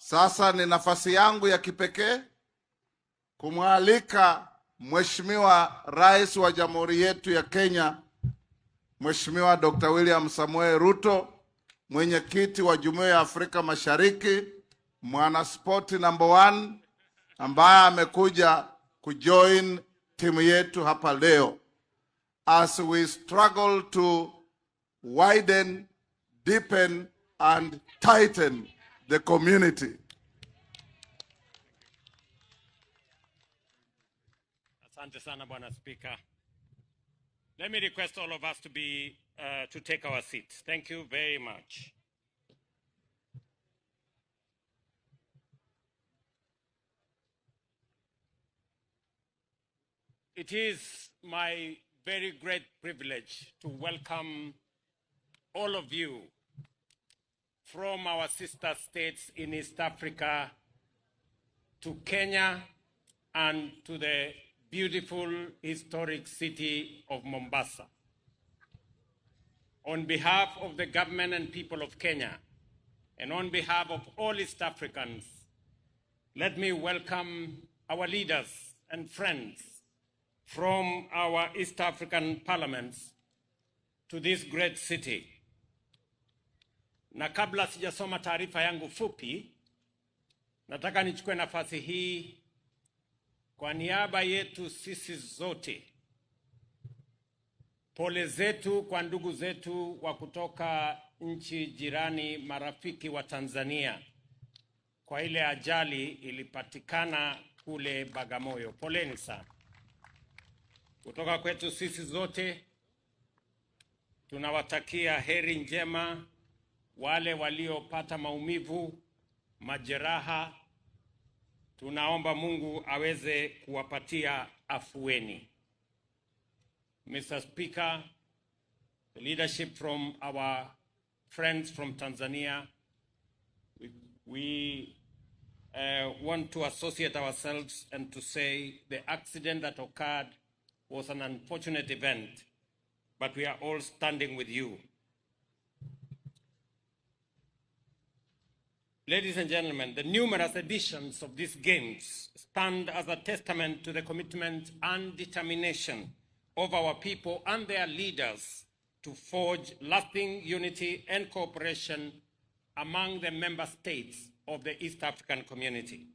Sasa ni nafasi yangu ya kipekee kumwalika Mheshimiwa Rais wa Jamhuri yetu ya Kenya, Mheshimiwa Dr. William Samoei Ruto, mwenyekiti wa Jumuiya ya Afrika Mashariki, mwana sport number 1 ambaye amekuja kujoin timu yetu hapa leo as we struggle to widen, deepen and tighten the community. Asante sana Bwana Speaker. Let me request all of us to take our seats. Thank you very much. It is my very great privilege to welcome all of you from our sister states in East Africa to Kenya and to the beautiful historic city of Mombasa. On behalf of the government and people of Kenya, and on behalf of all East Africans, let me welcome our leaders and friends from our East African parliaments to this great city. Na kabla sijasoma taarifa yangu fupi, nataka nichukue nafasi hii kwa niaba yetu sisi zote, pole zetu kwa ndugu zetu wa kutoka nchi jirani marafiki wa Tanzania kwa ile ajali ilipatikana kule Bagamoyo. Poleni sana. Kutoka kwetu sisi zote tunawatakia heri njema wale waliopata maumivu, majeraha. Tunaomba Mungu aweze kuwapatia afueni. Mr. Speaker, the leadership from our friends from Tanzania, we want to associate ourselves and to say the accident that occurred was an unfortunate event, but we are all standing with you. Ladies and gentlemen, the numerous editions of these games stand as a testament to the commitment and determination of our people and their leaders to forge lasting unity and cooperation among the member states of the East African community.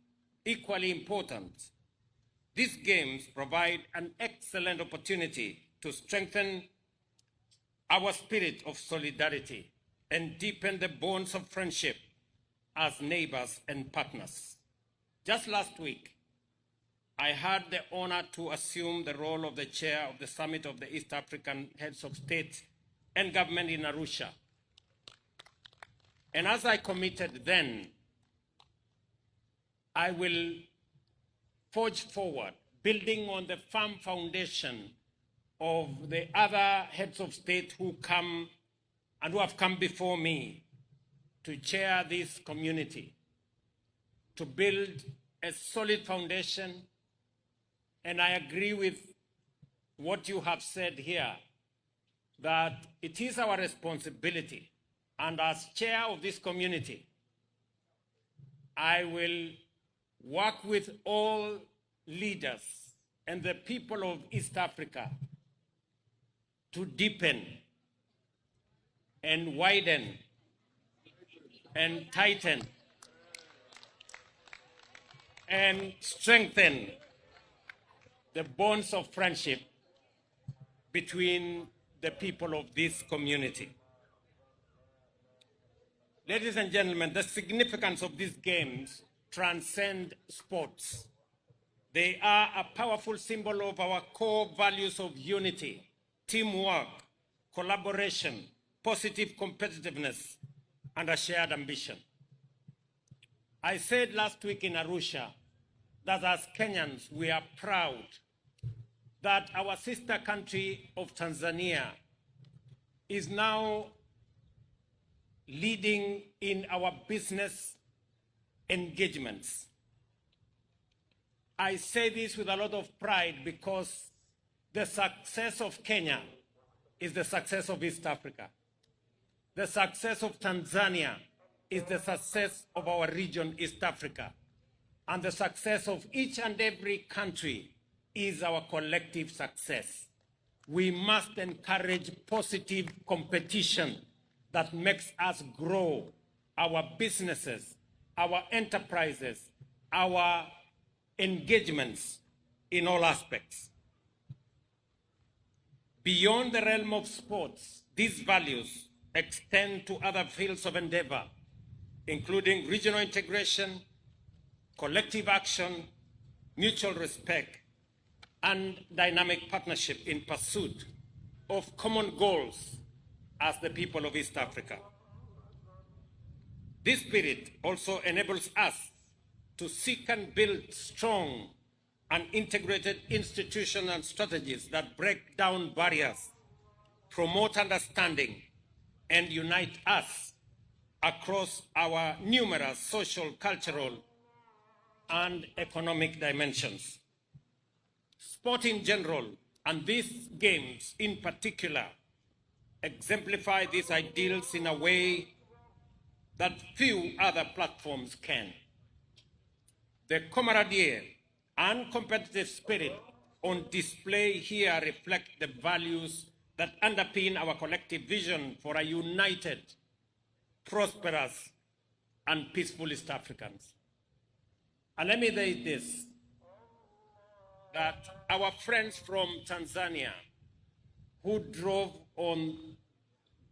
Equally important, these games provide an excellent opportunity to strengthen our spirit of solidarity and deepen the bonds of friendship as neighbors and partners. Just last week, I had the honor to assume the role of the chair of the Summit of the East African Heads of State and Government in Arusha. And as I committed then, I will forge forward, building on the firm foundation of the other heads of state who come and who have come before me to chair this community, to build a solid foundation. And I agree with what you have said here, that it is our responsibility, and as chair of this community, I will work with all leaders and the people of East Africa to deepen and widen and tighten and strengthen the bonds of friendship between the people of this community. Ladies and gentlemen, the significance of these games transcend sports. They are a powerful symbol of our core values of unity, teamwork, collaboration, positive competitiveness, and a shared ambition. I said last week in Arusha that as Kenyans, we are proud that our sister country of Tanzania is now leading in our business engagements. I say this with a lot of pride because the success of Kenya is the success of East Africa. The success of Tanzania is the success of our region, East Africa. And the success of each and every country is our collective success. We must encourage positive competition that makes us grow our businesses, our enterprises, our engagements in all aspects. Beyond the realm of sports, these values extend to other fields of endeavor, including regional integration, collective action, mutual respect, and dynamic partnership in pursuit of common goals as the people of East Africa. This spirit also enables us to seek and build strong and integrated institutions and strategies that break down barriers, promote understanding, and unite us across our numerous social, cultural, and economic dimensions. Sport in general, and these games in particular, exemplify these ideals in a way that few other platforms can. The camaraderie and competitive spirit on display here reflect the values that underpin our collective vision for a united, prosperous, and peaceful East Africans. And let me say this, that our friends from Tanzania who drove on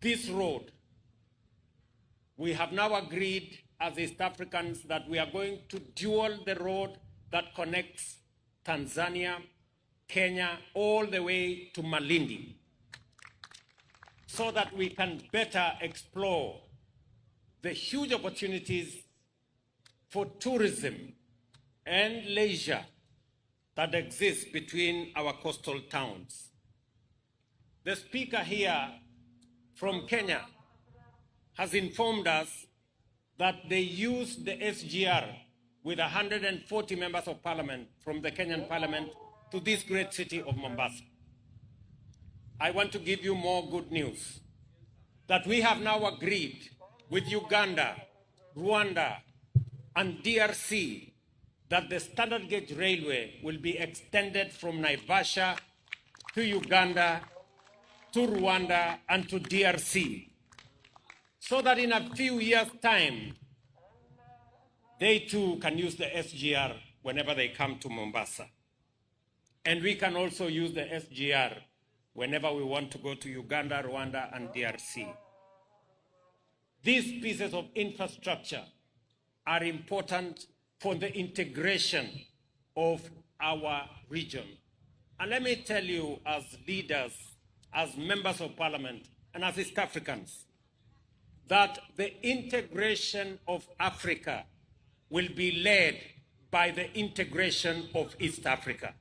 this road, we have now agreed as East Africans that we are going to dual the road that connects Tanzania, Kenya, all the way to Malindi, so that we can better explore the huge opportunities for tourism and leisure that exist between our coastal towns. The speaker here from Kenya has informed us that they use the SGR with 140 members of parliament from the Kenyan parliament to this great city of Mombasa. I want to give you more good news, that we have now agreed with Uganda, Rwanda, and DRC that the standard gauge railway will be extended from Naivasha to Uganda, to Rwanda, and to DRC, so that in a few years' time, they too can use the SGR whenever they come to Mombasa. And we can also use the SGR whenever we want to go to Uganda, Rwanda, and DRC. These pieces of infrastructure are important for the integration of our region. And let me tell you, as leaders, as members of parliament, and as East Africans, that the integration of Africa will be led by the integration of East Africa.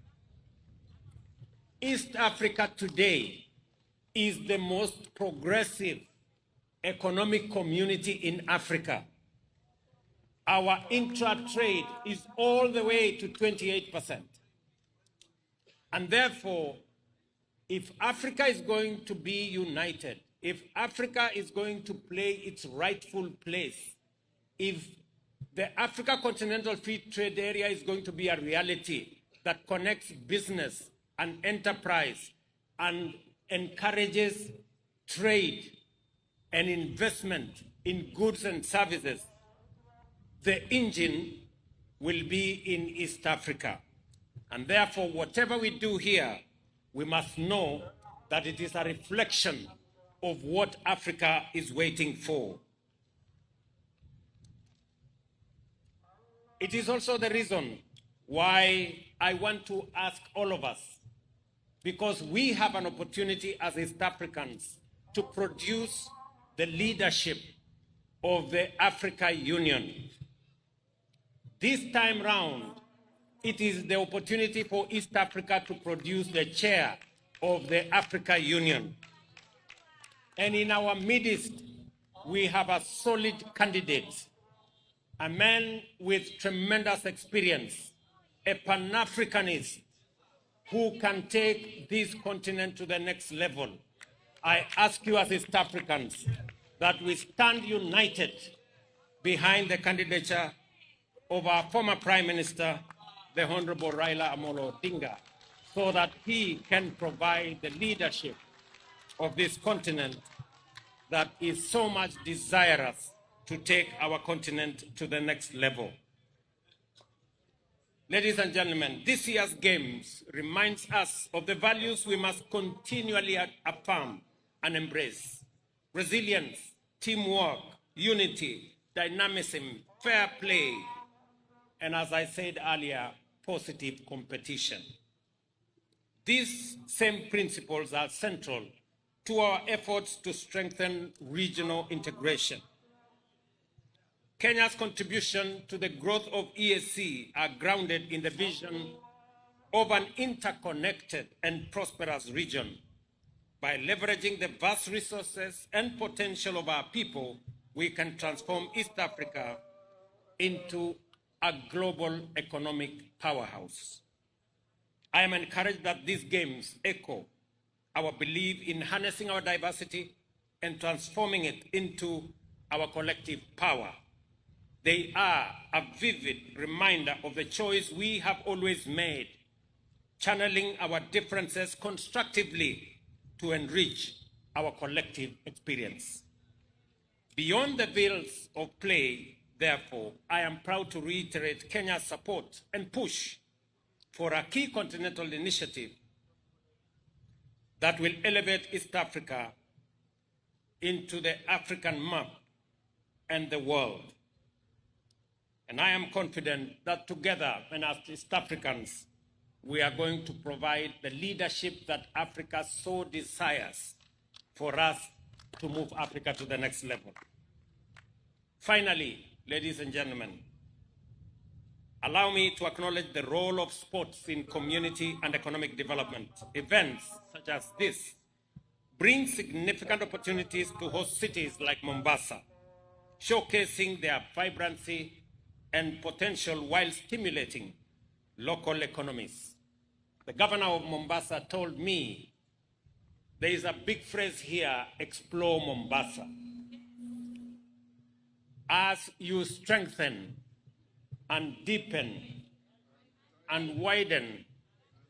East Africa today is the most progressive economic community in Africa. Our intra-trade is all the way to 28%. And therefore, if Africa is going to be united, if Africa is going to play its rightful place, if the Africa Continental Free Trade Area is going to be a reality that connects business and enterprise and encourages trade and investment in goods and services, the engine will be in East Africa. And therefore, whatever we do here, we must know that it is a reflection of what Africa is waiting for. It is also the reason why I want to ask all of us, because we have an opportunity as East Africans to produce the leadership of the Africa Union. This time round, it is the opportunity for East Africa to produce the chair of the Africa Union. And in our midst, we have a solid candidate, a man with tremendous experience, a Pan-Africanist who can take this continent to the next level. I ask you as East Africans that we stand united behind the candidature of our former Prime Minister, the Honorable Raila Amolo Odinga, so that he can provide the leadership of this continent that is so much desirous to take our continent to the next level. Ladies and gentlemen, this year's Games reminds us of the values we must continually affirm and embrace: resilience, teamwork, unity, dynamism, fair play, and as I said earlier, positive competition. These same principles are central to our efforts to strengthen regional integration. Kenya's contribution to the growth of EAC are grounded in the vision of an interconnected and prosperous region. By leveraging the vast resources and potential of our people, we can transform East Africa into a global economic powerhouse. I am encouraged that these Games echo our belief in harnessing our diversity and transforming it into our collective power. They are a vivid reminder of the choice we have always made, channeling our differences constructively to enrich our collective experience. Beyond the fields of play, therefore, I am proud to reiterate Kenya's support and push for a key continental initiative that will elevate East Africa into the African map and the world. And I am confident that together, and as East Africans, we are going to provide the leadership that Africa so desires for us to move Africa to the next level. Finally, ladies and gentlemen, allow me to acknowledge the role of sports in community and economic development. Events such as this bring significant opportunities to host cities like Mombasa, showcasing their vibrancy and potential while stimulating local economies. The governor of Mombasa told me there is a big phrase here: explore Mombasa. As you strengthen and deepen and widen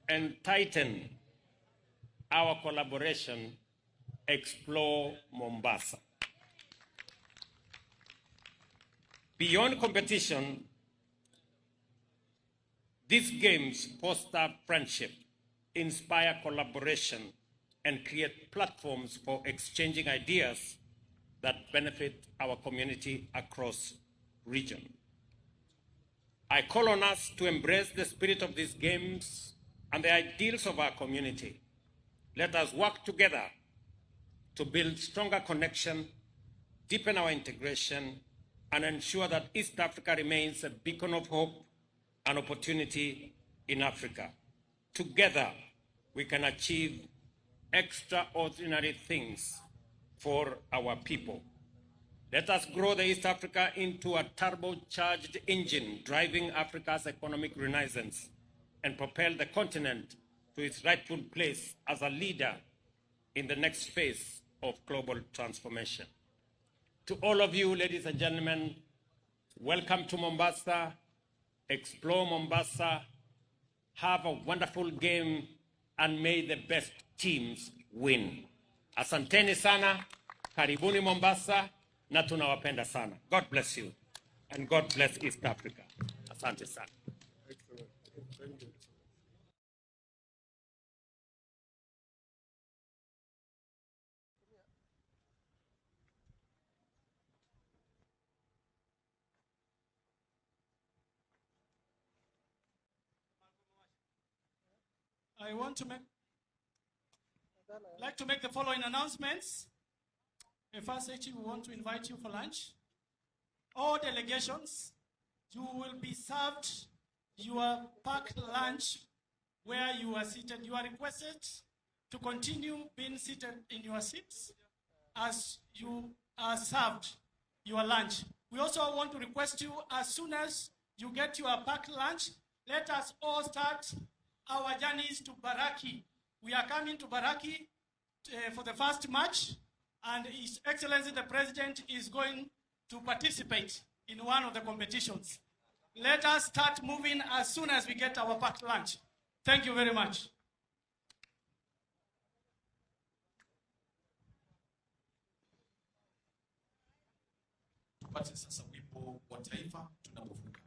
and tighten our collaboration, explore Mombasa. Beyond competition, these Games foster friendship, inspire collaboration, and create platforms for exchanging ideas that benefit our community across region. I call on us to embrace the spirit of these Games and the ideals of our community. Let us work together to build stronger connection, deepen our integration, and ensure that East Africa remains a beacon of hope and opportunity in Africa. Together, we can achieve extraordinary things for our people. Let us grow the East Africa into a turbocharged engine driving Africa's economic renaissance and propel the continent to its rightful place as a leader in the next phase of global transformation. To all of you, ladies and gentlemen, welcome to Mombasa. Explore Mombasa. Have a wonderful game, and may the best teams win. Asanteni sana, karibuni Mombasa, na tunawapenda sana. God bless you, and God bless East Africa. Asante sana. Excellent. Thank you. I like to make the following announcements. First, we want to invite you for lunch. All delegations, you will be served your packed lunch where you are seated. You are requested to continue being seated in your seats as you are served your lunch. We also want to request you, as soon as you get your packed lunch, let us all start our journeys to Baraki. We are coming to Baraki for the first match, and His Excellency the President is going to participate. in one of the competitions. Let us start moving as soon as we get our packed lunch. Thank you very much. Tupate sasa wimbo wa taifa tunapovuka.